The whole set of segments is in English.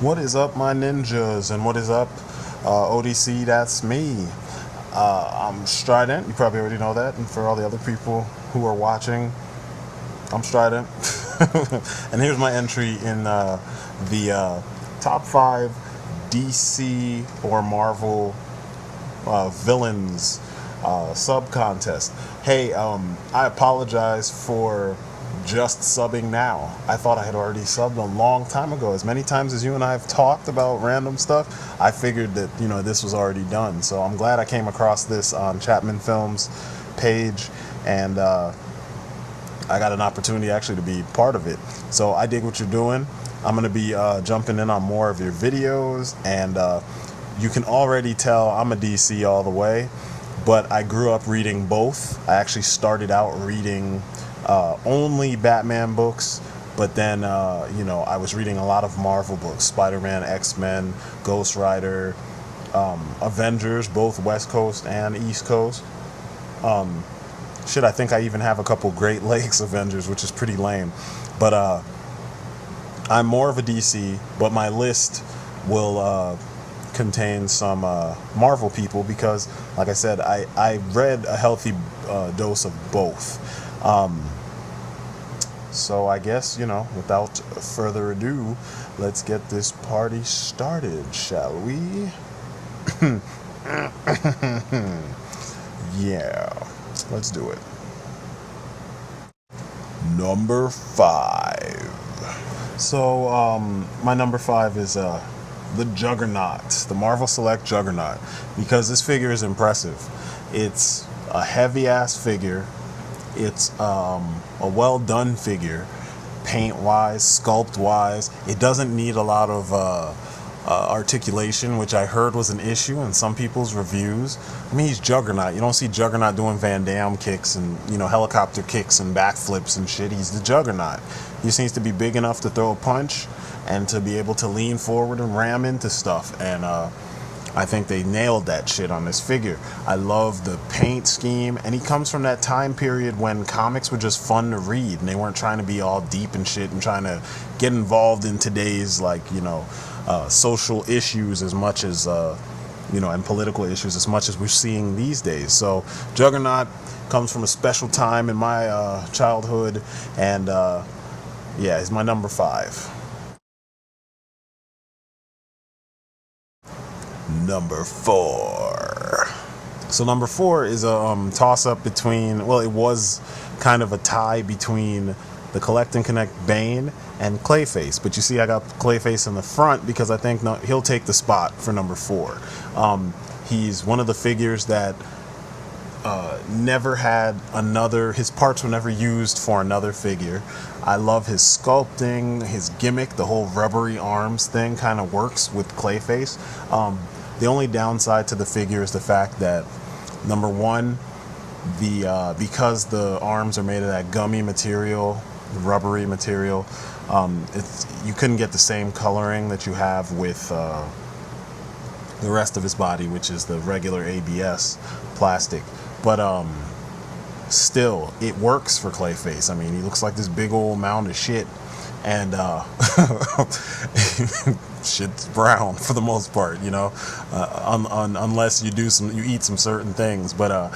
What is up, my ninjas, and what is up, ODC Datsme? I'm Strident. You probably already know that, and for all the other people who are watching, I'm Strident. And here's my entry in the top 5 DC or Marvel villains sub contest. Hey, I apologize for just subbing now. I thought I had already subbed a long time ago. As many times as you and I have talked about random stuff, I figured that, this was already done. So I'm glad I came across this on Chapman Films page, and I got an opportunity actually to be part of it. So I dig what you're doing. I'm going to be jumping in on more of your videos, and you can already tell I'm a DC all the way, but I grew up reading both. I actually started out reading only Batman books, but then I was reading a lot of Marvel books: Spider-Man, X-Men, Ghost Rider, Avengers, both West Coast and East Coast. I think I even have a couple Great Lakes Avengers, which is pretty lame. But I'm more of a DC, but my list will contain some Marvel people because, like I said, I read a healthy dose of both. So I guess, without further ado, let's get this party started, shall we? Yeah, let's do it. Number 5. So, my number 5 is the Juggernaut, the Marvel Select Juggernaut, because this figure is impressive. It's a heavy-ass figure. It's a well-done figure, paint-wise, sculpt-wise. It doesn't need a lot of articulation, which I heard was an issue in some people's reviews. I mean, he's Juggernaut. You don't see Juggernaut doing Van Damme kicks and, helicopter kicks and backflips and shit. He's the Juggernaut. He seems to be big enough to throw a punch and to be able to lean forward and ram into stuff. And I think they nailed that shit on this figure. I love the paint scheme, and he comes from that time period when comics were just fun to read, and they weren't trying to be all deep and shit and trying to get involved in today's, social issues as much as, and political issues as much as we're seeing these days. So Juggernaut comes from a special time in my childhood, and he's my number 5. Number 4. So number 4 is a toss-up between, it was kind of a tie between the Collect and Connect Bane and Clayface. But you see, I got Clayface in the front because I think he'll take the spot for number 4. He's one of the figures that never had his parts were never used for another figure. I love his sculpting, his gimmick, the whole rubbery arms thing kind of works with Clayface. The only downside to the figure is the fact that, number 1, because the arms are made of that gummy material, rubbery material, you couldn't get the same coloring that you have with the rest of his body, which is the regular ABS plastic. But still, it works for Clayface. I mean, he looks like this big old mound of shit, and shit's brown for the most part, unless you eat some certain things. But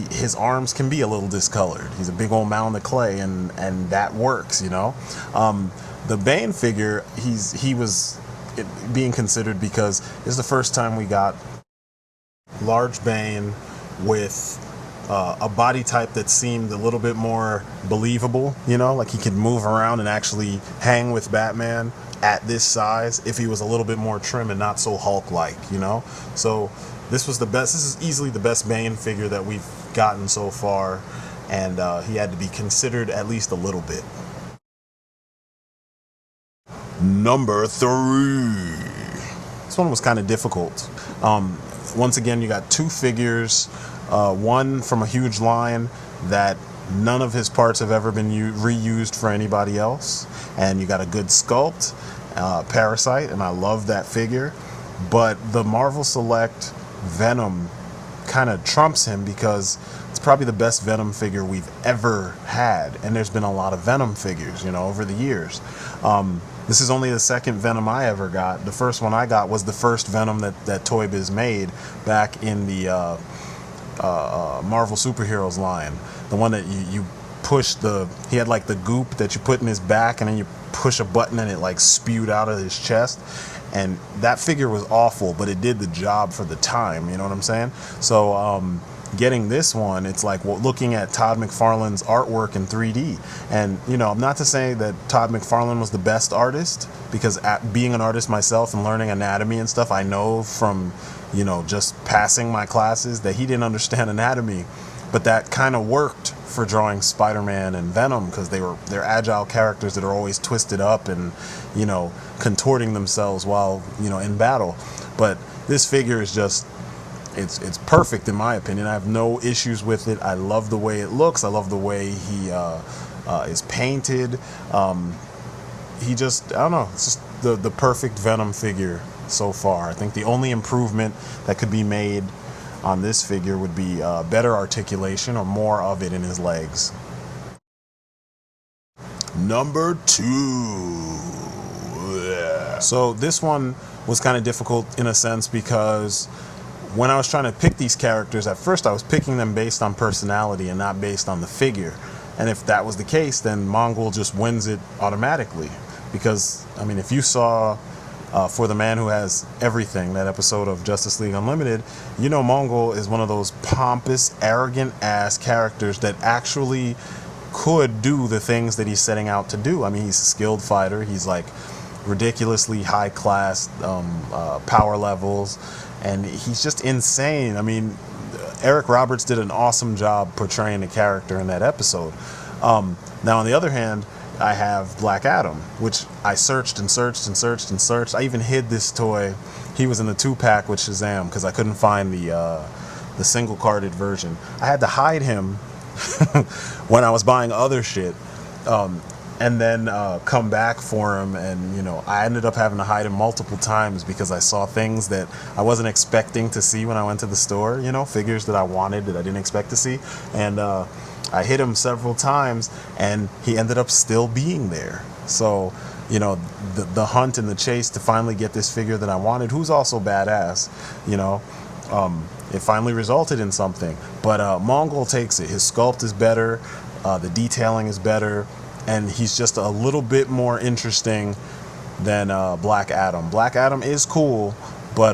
his arms can be a little discolored. He's a big old mound of clay, and that works, The Bane figure, he was being considered because it's the first time we got large Bane with a body type that seemed a little bit more believable, like he could move around and actually hang with Batman at this size if he was a little bit more trim and not so Hulk-like, So this is easily the best Bane figure that we've gotten so far, and he had to be considered at least a little bit. Number 3. This one was kind of difficult. Once again, you got 2 figures, one from a huge line that none of his parts have ever been reused for anybody else, and you got a good sculpt, Parasite, and I love that figure. But the Marvel Select Venom kind of trumps him because it's probably the best Venom figure we've ever had, and there's been a lot of Venom figures, over the years. This is only the second Venom I ever got. The first one I got was the first Venom that Toy Biz made back in the Marvel Superheroes line. The one that you push he had like the goop that you put in his back, and then you push a button and it like spewed out of his chest. And that figure was awful, but it did the job for the time, you know what I'm saying? So getting this one, it's like looking at Todd McFarlane's artwork in 3D. And, you know, not to say that Todd McFarlane was the best artist, because being an artist myself and learning anatomy and stuff, I know from, you know, just passing my classes that he didn't understand anatomy. But that kind of worked for drawing Spider-Man and Venom, because they're agile characters that are always twisted up and, you know, contorting themselves while, you know, in battle. But this figure is just, it's perfect in my opinion. I have no issues with it. I love the way it looks. I love the way he is painted. He just, I don't know, it's just the perfect Venom figure so far. I think the only improvement that could be made on this figure would be better articulation or more of it in his legs. Number 2. Yeah. So this one was kind of difficult in a sense, because when I was trying to pick these characters, at first I was picking them based on personality and not based on the figure. And if that was the case, then Mongol just wins it automatically. Because, I mean, if you saw For the Man Who Has Everything, that episode of Justice League Unlimited, you know Mongol is one of those pompous, arrogant ass characters that actually could do the things that he's setting out to do. I mean, he's a skilled fighter. He's like ridiculously high class power levels, and he's just insane. I mean, Eric Roberts did an awesome job portraying the character in that episode. Now, on the other hand, I have Black Adam, which I searched and searched and searched and searched. I even hid this toy. He was in the 2-pack with Shazam because I couldn't find the single-carded version. I had to hide him when I was buying other shit, and then come back for him. And, you know, I ended up having to hide him multiple times because I saw things that I wasn't expecting to see when I went to the store, you know, figures that I wanted that I didn't expect to see. And I hit him several times, and he ended up still being there. So, you know, the hunt and the chase to finally get this figure that I wanted, who's also badass, you know, it finally resulted in something. But Mongol takes it. His sculpt is better, the detailing is better, and he's just a little bit more interesting than Black Adam. Black Adam is cool, but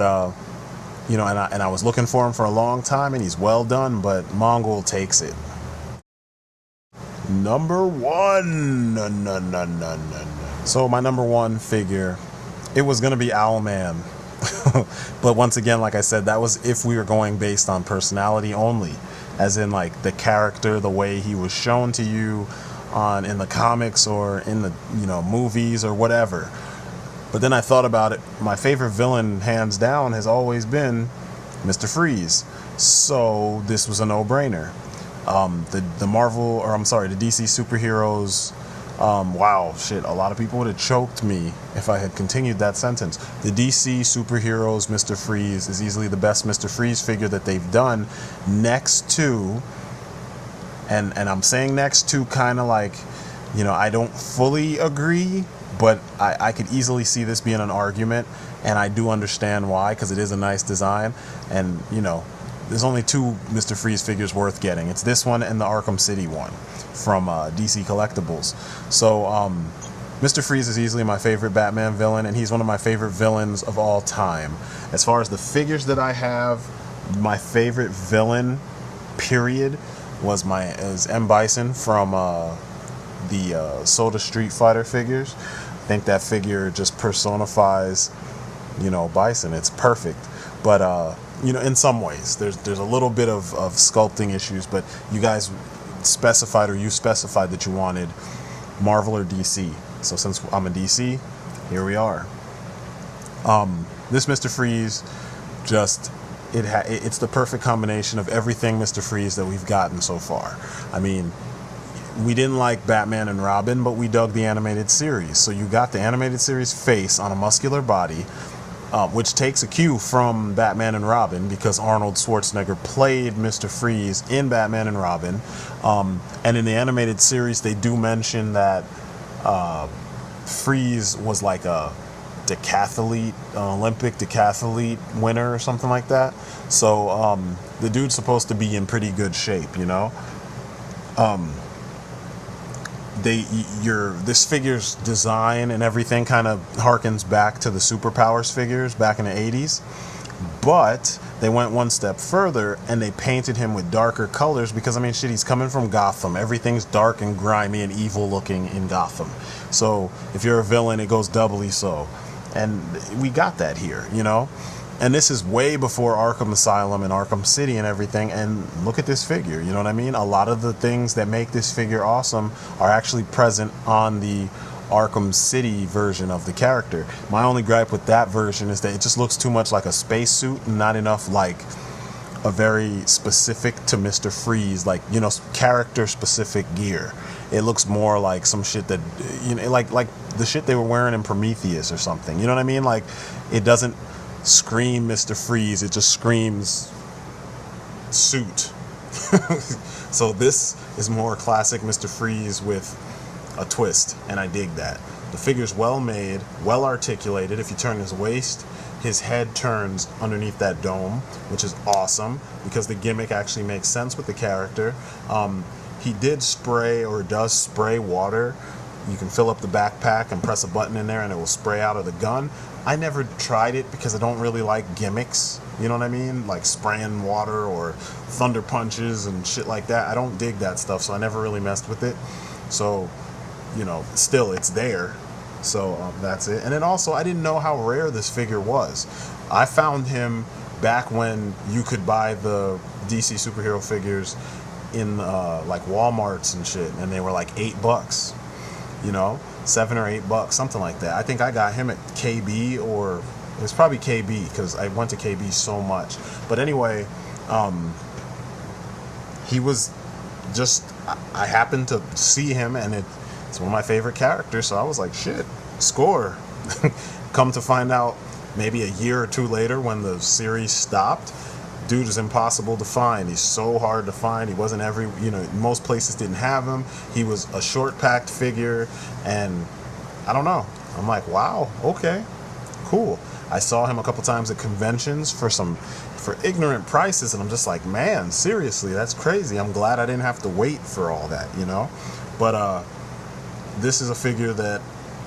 you know, and I was looking for him for a long time, and he's well done, but Mongol takes it. Number 1. So my number 1 figure, it was gonna be Owlman. But once again, like I said, that was if we were going based on personality only, as in like the character, the way he was shown to you in the comics or in the, you know, movies or whatever. But then I thought about it. My favorite villain, hands down, has always been Mr. Freeze. So this was a no-brainer. The Marvel, or I'm sorry, the DC superheroes, wow, shit, a lot of people would have choked me if I had continued that sentence. The DC superheroes Mr. Freeze is easily the best Mr. Freeze figure that they've done, next to, and I'm saying next to kind of like, you know, I don't fully agree, but I could easily see this being an argument, and I do understand why, because it is a nice design. And, you know, there's only 2 Mr. Freeze figures worth getting. It's this one and the Arkham City one from DC Collectibles. So Mr. Freeze is easily my favorite Batman villain, and he's one of my favorite villains of all time. As far as the figures that I have, my favorite villain, period, is M. Bison from the Soda Street Fighter figures. I think that figure just personifies, you know, Bison. It's perfect. But you know, in some ways, there's a little bit of sculpting issues, but you guys specified, or you specified, that you wanted Marvel or DC. So since I'm a DC, here we are. This Mr. Freeze, just it's the perfect combination of everything Mr. Freeze that we've gotten so far. I mean, we didn't like Batman and Robin, but we dug the animated series. So you got the animated series face on a muscular body, which takes a cue from Batman and Robin, because Arnold Schwarzenegger played Mr. Freeze in Batman and Robin. And in the animated series, they do mention that Freeze was like a decathlete, Olympic decathlete winner or something like that. So the dude's supposed to be in pretty good shape, you know. This figure's design and everything kind of harkens back to the Superpowers figures back in the 80s, but they went one step further and they painted him with darker colors because, I mean, shit, he's coming from Gotham. Everything's dark and grimy and evil looking in Gotham. So if you're a villain, it goes doubly so. And we got that here, you know? And this is way before Arkham Asylum and Arkham City and everything. And look at this figure, you know what I mean? A lot of the things that make this figure awesome are actually present on the Arkham City version of the character. My only gripe with that version is that it just looks too much like a spacesuit and not enough like a very specific to Mr. Freeze, like, you know, character specific gear. It looks more like some shit that, you know, like the shit they were wearing in Prometheus or something. You know what I mean? Like, it doesn't scream Mr. Freeze, it just screams suit. So this is more classic Mr. Freeze with a twist, and I dig that. The figure's well made, well articulated. If you turn his waist, his head turns underneath that dome, which is awesome because the gimmick actually makes sense with the character. He did spray, or does spray, water. You can fill up the backpack and press a button in there and it will spray out of the gun. I never tried it because I don't really like gimmicks, you know what I mean? Like spraying water or thunder punches and shit like that. I don't dig that stuff, so I never really messed with it. So, you know, still, it's there. So that's it. And then also, I didn't know how rare this figure was. I found him back when you could buy the DC superhero figures in like Walmarts and shit, and they were like $8, you know, $7 or $8, something like that. I think I got him at KB, or it was probably KB because I went to KB so much. But anyway, he was just, I happened to see him, and it's one of my favorite characters, so I was like, shit, score. Come to find out, maybe a year or two later when the series stopped, dude is impossible to find. He's so hard to find. He wasn't most places didn't have him. He was a short packed figure, and I don't know. I'm like, wow, okay, cool. I saw him a couple times at conventions for ignorant prices, and I'm just like, man, seriously, that's crazy. I'm glad I didn't have to wait for all that, you know? But this is a figure that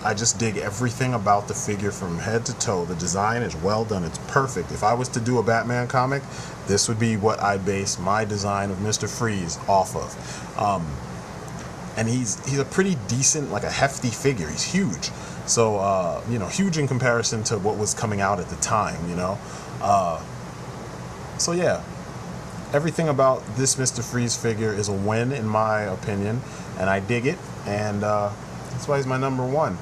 I just dig everything about the figure from head to toe. The design is well done. It's perfect. If I was to do a Batman comic, this would be what I base my design of Mr. Freeze off of. And he's a pretty decent, like a hefty figure. He's huge. So, you know, huge in comparison to what was coming out at the time, you know. So, yeah, everything about this Mr. Freeze figure is a win, in my opinion, and I dig it, and that's why he's my number one.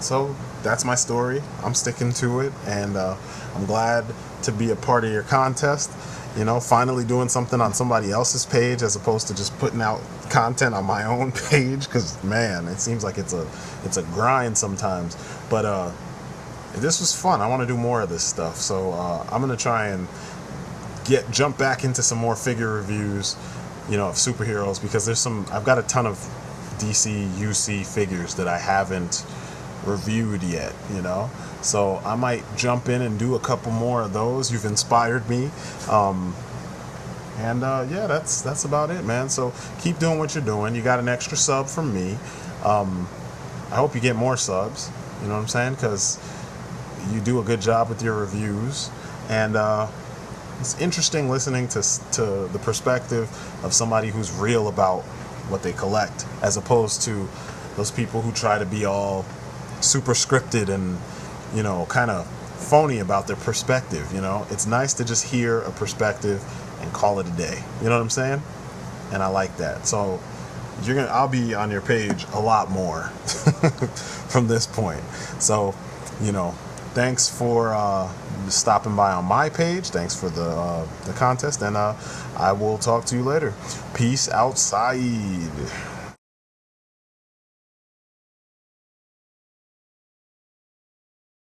So that's my story. I'm sticking to it, and I'm glad to be a part of your contest. You know, finally doing something on somebody else's page as opposed to just putting out content on my own page, because man, it seems like it's a grind sometimes. But this was fun. I want to do more of this stuff, so I'm gonna try and jump back into some more figure reviews, you know, of superheroes, because I've got a ton of DC UC figures that I haven't reviewed yet, you know. So I might jump in and do a couple more of those. You've inspired me. Yeah, that's about it, man. So keep doing what you're doing. You got an extra sub from me. I hope you get more subs, you know what I'm saying? Because you do a good job with your reviews. And it's interesting listening to the perspective of somebody who's real about what they collect, as opposed to those people who try to be all super scripted and, you know, kind of phony about their perspective. You know, it's nice to just hear a perspective and call it a day. You know what I'm saying? And I like that. So I'll be on your page a lot more from this point. So, you know, thanks for stopping by on my page. Thanks for the contest, and I will talk to you later. Peace outside.